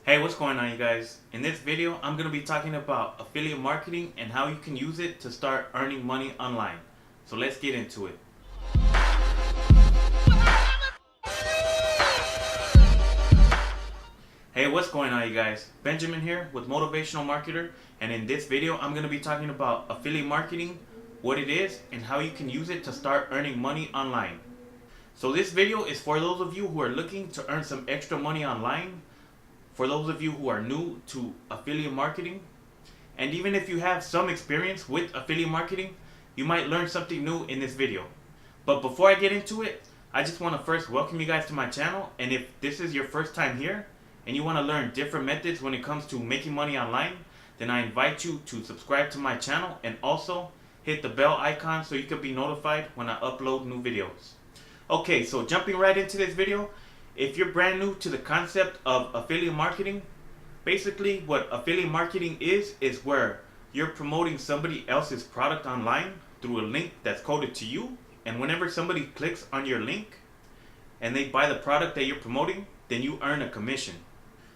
Hey, what's going on, you guys? In this video, I'm going to be talking about affiliate marketing and how you can use it to start earning money online. So let's get into it. Hey, what's going on, you guys? Benjamin here with Motivational Marketer, and in this video, I'm going to be talking about affiliate marketing, what it is, and how you can use it to start earning money online. So this video is for those of you who are looking to earn some extra money online, for those of you who are new to affiliate marketing, and even if you have some experience with affiliate marketing, you might learn something new in this video. But before I get into it, I just want to first welcome you guys to my channel, and if this is your first time here and you want to learn different methods when it comes to making money online, then I invite you to subscribe to my channel and also hit the bell icon so you can be notified when I upload new videos. Okay, so jumping right into this video, if you're brand new to the concept of affiliate marketing, basically what affiliate marketing is where you're promoting somebody else's product online through a link that's coded to you, and whenever somebody clicks on your link and they buy the product that you're promoting, then you earn a commission.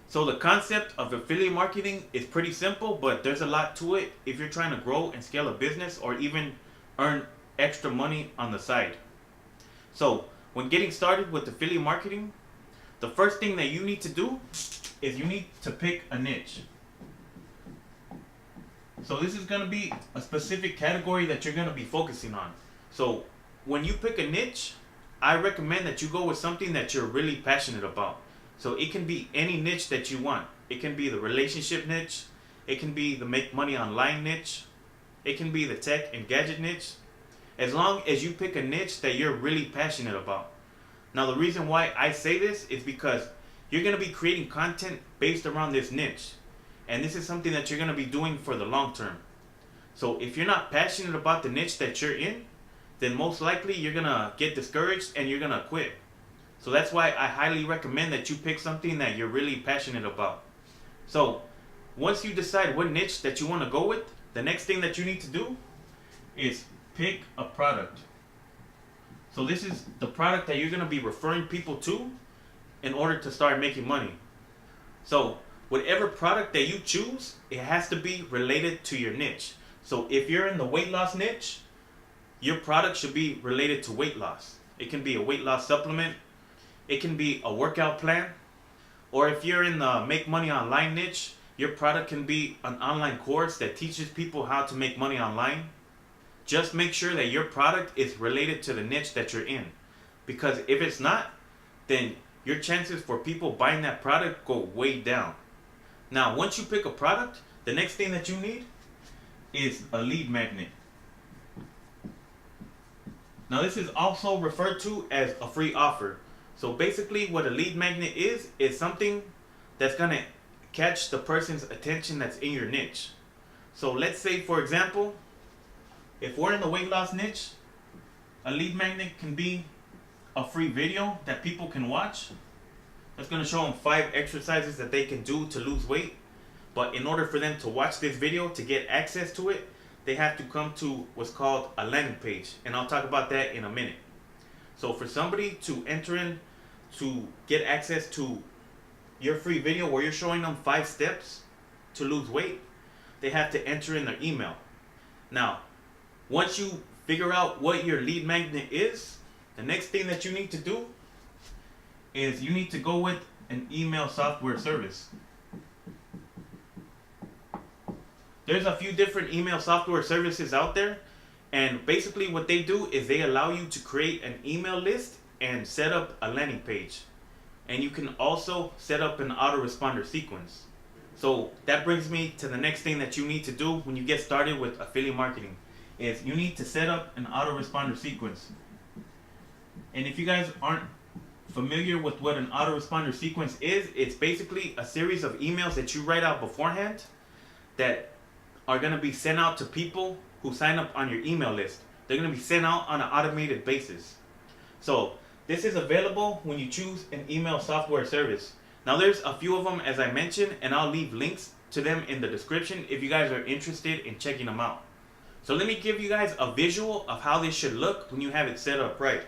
So the concept of affiliate marketing is pretty simple, but there's a lot to it if you're trying to grow and scale a business or even earn extra money on the side. So when getting started with affiliate marketing, the first thing that you need to do is you need to pick a niche. So this is going to be a specific category that you're going to be focusing on. So when you pick a niche, I recommend that you go with something that you're really passionate about. So it can be any niche that you want. It can be the relationship niche. It can be the make money online niche. It can be the tech and gadget niche. As long as you pick a niche that you're really passionate about. Now the reason why I say this is because you're going to be creating content based around this niche. And this is something that you're going to be doing for the long term. So if you're not passionate about the niche that you're in, then most likely you're going to get discouraged and you're going to quit. So that's why I highly recommend that you pick something that you're really passionate about. So once you decide what niche that you want to go with, the next thing that you need to do is pick a product. So this is the product that you're going to be referring people to in order to start making money. So whatever product that you choose, it has to be related to your niche. So if you're in the weight loss niche, your product should be related to weight loss. It can be a weight loss supplement. It can be a workout plan. Or if you're in the make money online niche, your product can be an online course that teaches people how to make money online. Just make sure that your product is related to the niche that you're in. Because if it's not, then your chances for people buying that product go way down. Now, once you pick a product, the next thing that you need is a lead magnet. Now, this is also referred to as a free offer. So basically what a lead magnet is something that's going to catch the person's attention that's in your niche. So let's say, for example, if we're in the weight loss niche, a lead magnet can be a free video that people can watch. That's going to show them 5 exercises that they can do to lose weight. But in order for them to watch this video to get access to it, they have to come to what's called a landing page. And I'll talk about that in a minute. So for somebody to enter in to get access to your free video where you're showing them 5 steps to lose weight, they have to enter in their email. Now, once you figure out what your lead magnet is, the next thing that you need to do is you need to go with an email software service. There's a few different email software services out there, and basically what they do is they allow you to create an email list and set up a landing page. And you can also set up an autoresponder sequence. So that brings me to the next thing that you need to do when you get started with affiliate marketing is you need to set up an autoresponder sequence. And if you guys aren't familiar with what an autoresponder sequence is, it's basically a series of emails that you write out beforehand that are going to be sent out to people who sign up on your email list. They're going to be sent out on an automated basis. So this is available when you choose an email software service. Now there's a few of them, as I mentioned, and I'll leave links to them in the description if you guys are interested in checking them out. So let me give you guys a visual of how this should look when you have it set up right.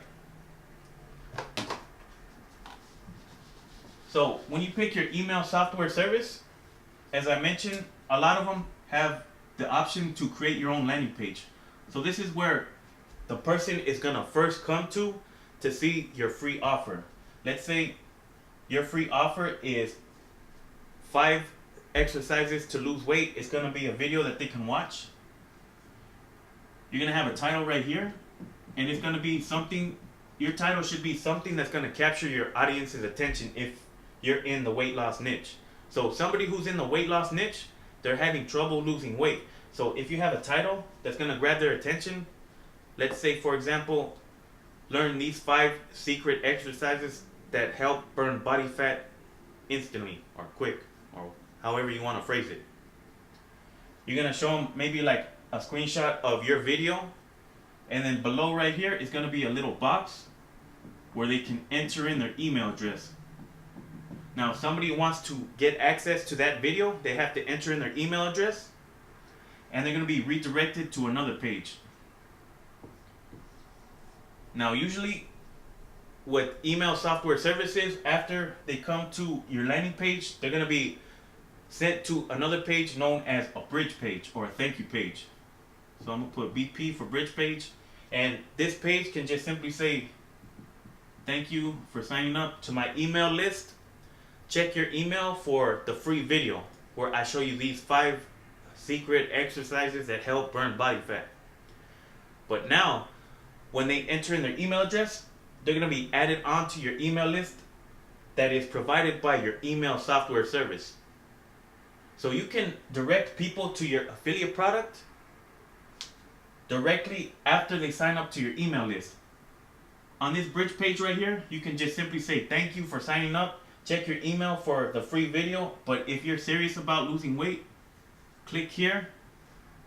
So when you pick your email software service, as I mentioned, a lot of them have the option to create your own landing page. So this is where the person is gonna first come to see your free offer. Let's say your free offer is 5 exercises to lose weight. It's gonna be a video that they can watch. You're gonna have a title right here, and it's gonna be something. Your title should be something that's gonna capture your audience's attention if you're in the weight loss niche. So somebody who's in the weight loss niche, they're having trouble losing weight. So if you have a title that's gonna grab their attention, let's say for example, learn these 5 secret exercises that help burn body fat instantly or quick, or however you want to phrase it. You're gonna show them maybe like a screenshot of your video, and then below right here is gonna be a little box where they can enter in their email address. Now if somebody wants to get access to that video, they have to enter in their email address, and they're gonna be redirected to another page. Now usually with email software services, after they come to your landing page, they're gonna be sent to another page known as a bridge page or a thank you page. So I'm gonna put BP for bridge page, and this page can just simply say, thank you for signing up to my email list. Check your email for the free video where I show you these 5 secret exercises that help burn body fat. But now, when they enter in their email address, they're gonna be added onto your email list that is provided by your email software service. So you can direct people to your affiliate product directly after they sign up to your email list. On this bridge page right here, you can just simply say thank you for signing up. Check your email for the free video. But if you're serious about losing weight, click here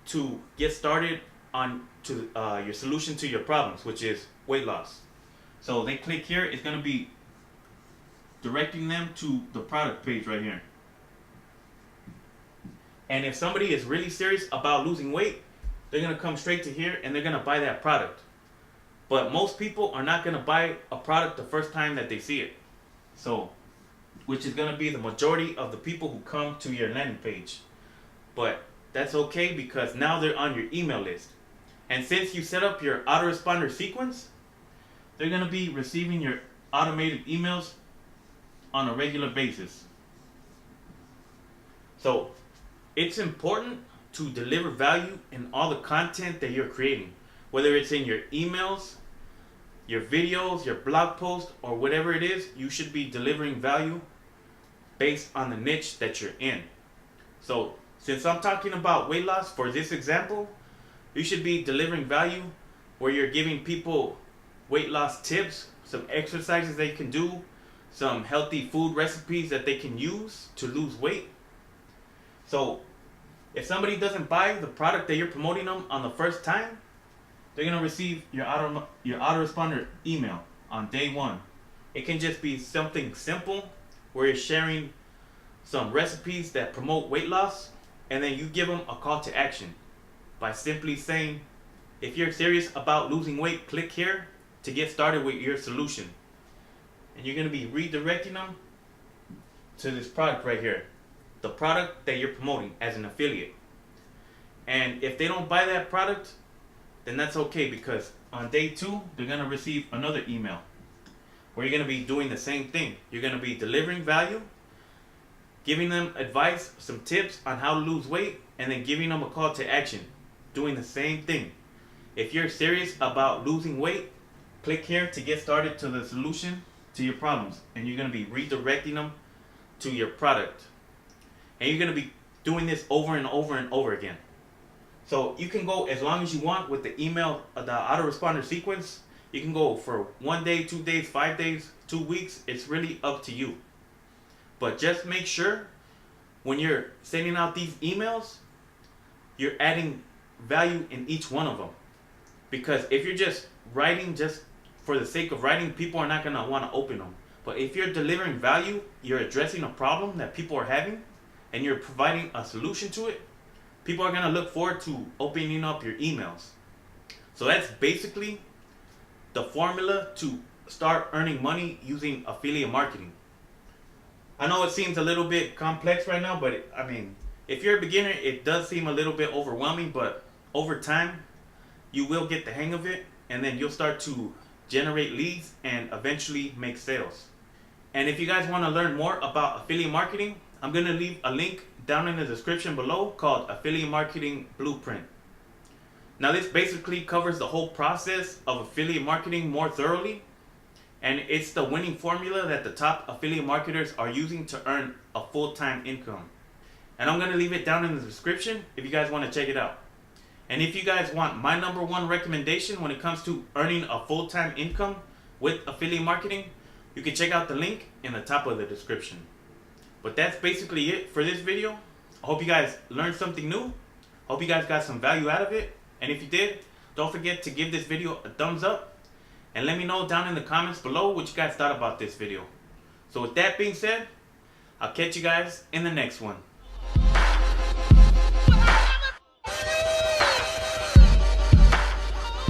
to get started on your solution to your problems, which is weight loss. So they click here, it's going to be directing them to the product page right here. And if somebody is really serious about losing weight, they're going to come straight to here and they're going to buy that product. But most people are not going to buy a product the first time that they see it. So, which is going to be the majority of the people who come to your landing page. But that's okay because now they're on your email list. And since you set up your autoresponder sequence, they're going to be receiving your automated emails on a regular basis. So it's important to deliver value in all the content that you're creating, whether it's in your emails, your videos, your blog posts, or whatever it is. You should be delivering value based on the niche that you're in. So since I'm talking about weight loss for this example, you should be delivering value where you're giving people weight loss tips, some exercises they can do, some healthy food recipes that they can use to lose weight. So if somebody doesn't buy the product that you're promoting them on the first time, they're gonna receive your autoresponder email on day 1. It can just be something simple where you're sharing some recipes that promote weight loss, and then you give them a call to action by simply saying, if you're serious about losing weight, click here to get started with your solution. And you're going to be redirecting them to this product right here, the product that you're promoting as an affiliate. And if they don't buy that product, then that's okay, because on day 2, they're going to receive another email where you're going to be doing the same thing. You're going to be delivering value, giving them advice, some tips on how to lose weight, and then giving them a call to action, doing the same thing. If you're serious about losing weight, click here to get started to the solution to your problems, and you're going to be redirecting them to your product. And you're going to be doing this over and over and over again. So you can go as long as you want with the email, the autoresponder sequence. You can go for 1 day, 2 days, 5 days, 2 weeks. It's really up to you. But just make sure when you're sending out these emails, you're adding value in each one of them. Because if you're just writing just for the sake of writing, people are not going to want to open them. But if you're delivering value, you're addressing a problem that people are having, and you're providing a solution to it, people are going to look forward to opening up your emails. So that's basically the formula to start earning money using affiliate marketing. I know it seems a little bit complex right now, but I mean, if you're a beginner, it does seem a little bit overwhelming, but over time, you will get the hang of it, and then you'll start to generate leads and eventually make sales. And if you guys want to learn more about affiliate marketing, I'm going to leave a link down in the description below called Affiliate Marketing Blueprint. Now this basically covers the whole process of affiliate marketing more thoroughly, and it's the winning formula that the top affiliate marketers are using to earn a full-time income. And I'm going to leave it down in the description if you guys want to check it out. And if you guys want my #1 recommendation when it comes to earning a full-time income with affiliate marketing, you can check out the link in the top of the description. But that's basically it for this video. I hope you guys learned something new. Hope you guys got some value out of it. And if you did, don't forget to give this video a thumbs up. And let me know down in the comments below what you guys thought about this video. So with that being said, I'll catch you guys in the next one.